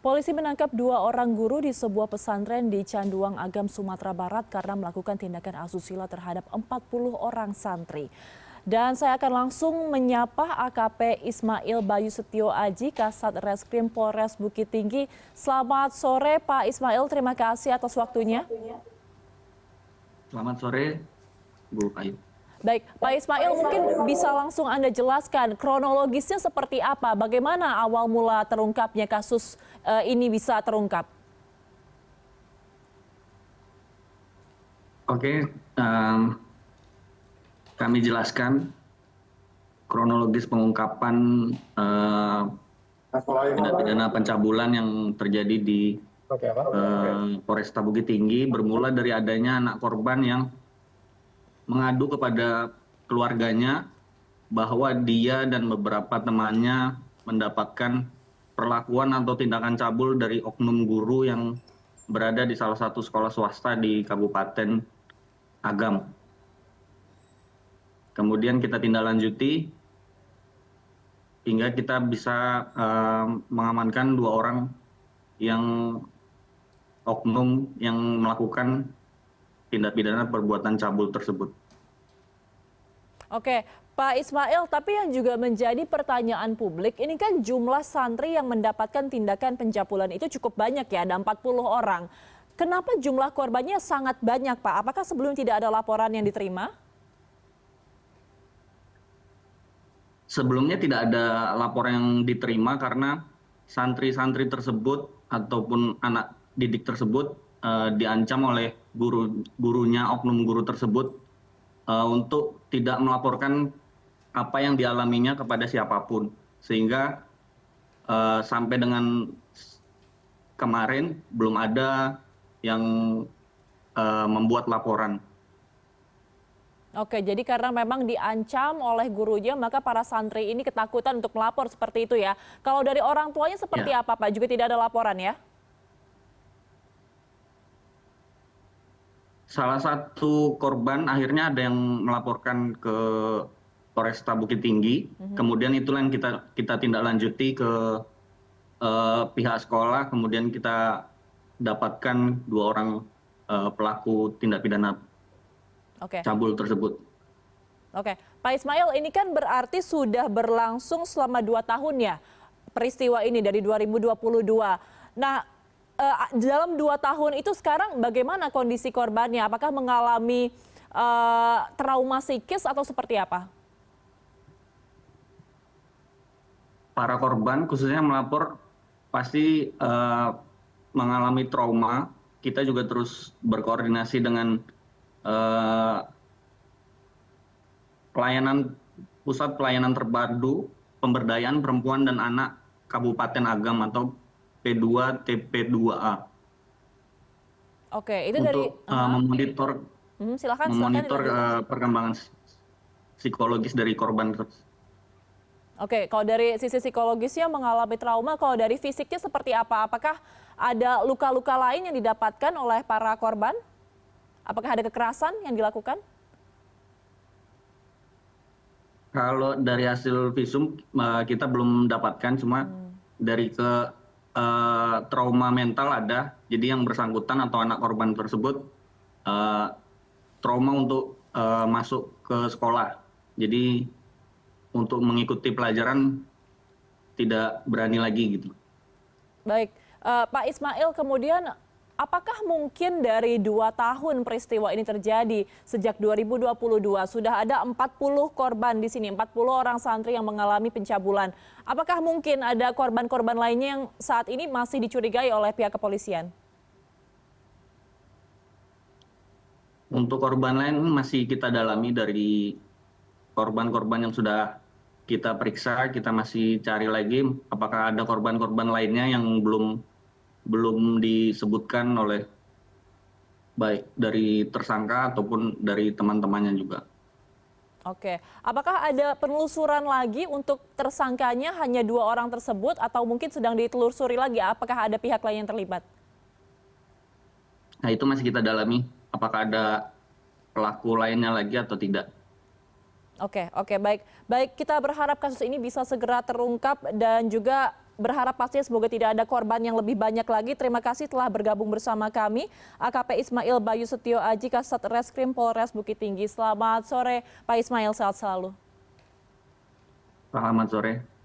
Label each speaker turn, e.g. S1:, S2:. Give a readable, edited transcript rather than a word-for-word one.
S1: Polisi menangkap dua orang guru di sebuah pesantren di Canduang Agam, Sumatera Barat karena melakukan tindakan asusila terhadap 40 orang santri. Dan saya akan langsung menyapa AKP Ismail Bayu Setio Aji, Kasat Reskrim Polres Bukit Tinggi. Selamat sore Pak Ismail, terima kasih atas waktunya.
S2: Selamat sore, Bu Ayu.
S1: Baik, Pak Ismail, mungkin bisa langsung Anda jelaskan kronologisnya seperti apa? Bagaimana awal mula terungkapnya kasus ini bisa terungkap?
S2: Oke, kami jelaskan kronologis pengungkapan tindak pidana pencabulan yang terjadi di Polresta Bukit Tinggi bermula dari adanya anak korban yang mengadu kepada keluarganya bahwa dia dan beberapa temannya mendapatkan perlakuan atau tindakan cabul dari oknum guru yang berada di salah satu sekolah swasta di Kabupaten Agam. Kemudian kita tindak lanjuti hingga kita bisa mengamankan dua orang yang oknum yang melakukan tindak pidana perbuatan cabul tersebut.
S1: Oke, Pak Ismail, tapi yang juga menjadi pertanyaan publik, ini kan jumlah santri yang mendapatkan tindakan pencabulan itu cukup banyak ya, ada 40 orang. Kenapa jumlah korbannya sangat banyak, Pak? Apakah sebelum tidak ada laporan yang diterima?
S2: Sebelumnya tidak ada laporan yang diterima karena santri-santri tersebut ataupun anak didik tersebut diancam oleh gurunya, oknum guru tersebut untuk tidak melaporkan apa yang dialaminya kepada siapapun. Sehingga sampai dengan kemarin belum ada yang membuat laporan.
S1: Oke, jadi karena memang diancam oleh gurunya, maka para santri ini ketakutan untuk melapor seperti itu ya. Kalau dari orang tuanya seperti
S2: Ya.
S1: apa, Pak? Juga tidak ada laporan ya?
S2: Salah satu korban akhirnya ada yang melaporkan ke Polresta Bukit Tinggi. Kemudian itulah yang kita tindak lanjuti ke pihak sekolah. Kemudian kita dapatkan dua orang pelaku tindak pidana
S1: Oke.
S2: cabul tersebut.
S1: Oke, Pak Ismail, ini kan berarti sudah berlangsung selama 2 tahun ya peristiwa ini dari 2022. Nah, dalam 2 tahun itu sekarang bagaimana kondisi korbannya? Apakah mengalami trauma psikis atau seperti apa?
S2: Para korban khususnya yang melapor pasti mengalami trauma. Kita juga terus berkoordinasi dengan Pusat Pelayanan Terpadu Pemberdayaan Perempuan dan Anak Kabupaten Agam atau P2 TP2A
S1: Oke, itu dari
S2: untuk memonitor
S1: silakan dilanjutkan.
S2: perkembangan psikologis dari korban.
S1: Oke, kalau dari sisi psikologisnya mengalami trauma, kalau dari fisiknya seperti apa? Apakah ada luka-luka lain yang didapatkan oleh para korban? Apakah ada kekerasan yang dilakukan?
S2: Kalau dari hasil visum kita belum mendapatkan, cuma dari trauma mental ada. Jadi yang bersangkutan atau anak korban tersebut trauma untuk masuk ke sekolah. Jadi untuk mengikuti pelajaran tidak berani lagi gitu.
S1: Baik, Pak Ismail, kemudian apakah mungkin dari 2 tahun peristiwa ini terjadi sejak 2022 sudah ada 40 korban di sini, 40 orang santri yang mengalami pencabulan. Apakah mungkin ada korban-korban lainnya yang saat ini masih dicurigai oleh pihak kepolisian?
S2: Untuk korban lain masih kita dalami dari korban-korban yang sudah kita periksa, kita masih cari lagi apakah ada korban-korban lainnya yang belum disebutkan oleh baik dari tersangka ataupun dari teman-temannya juga.
S1: Oke, apakah ada penelusuran lagi untuk tersangkanya hanya 2 orang tersebut atau mungkin sedang ditelusuri lagi? Apakah ada pihak lain yang terlibat?
S2: Nah itu masih kita dalami apakah ada pelaku lainnya lagi atau tidak.
S1: Oke, baik. Baik, kita berharap kasus ini bisa segera terungkap dan juga berharap pastinya semoga tidak ada korban yang lebih banyak lagi. Terima kasih telah bergabung bersama kami, AKP Ismail Bayu Setio Aji, Kasat Reskrim Polres Bukit Tinggi. Selamat sore Pak Ismail, sehat selalu.
S2: Selamat sore.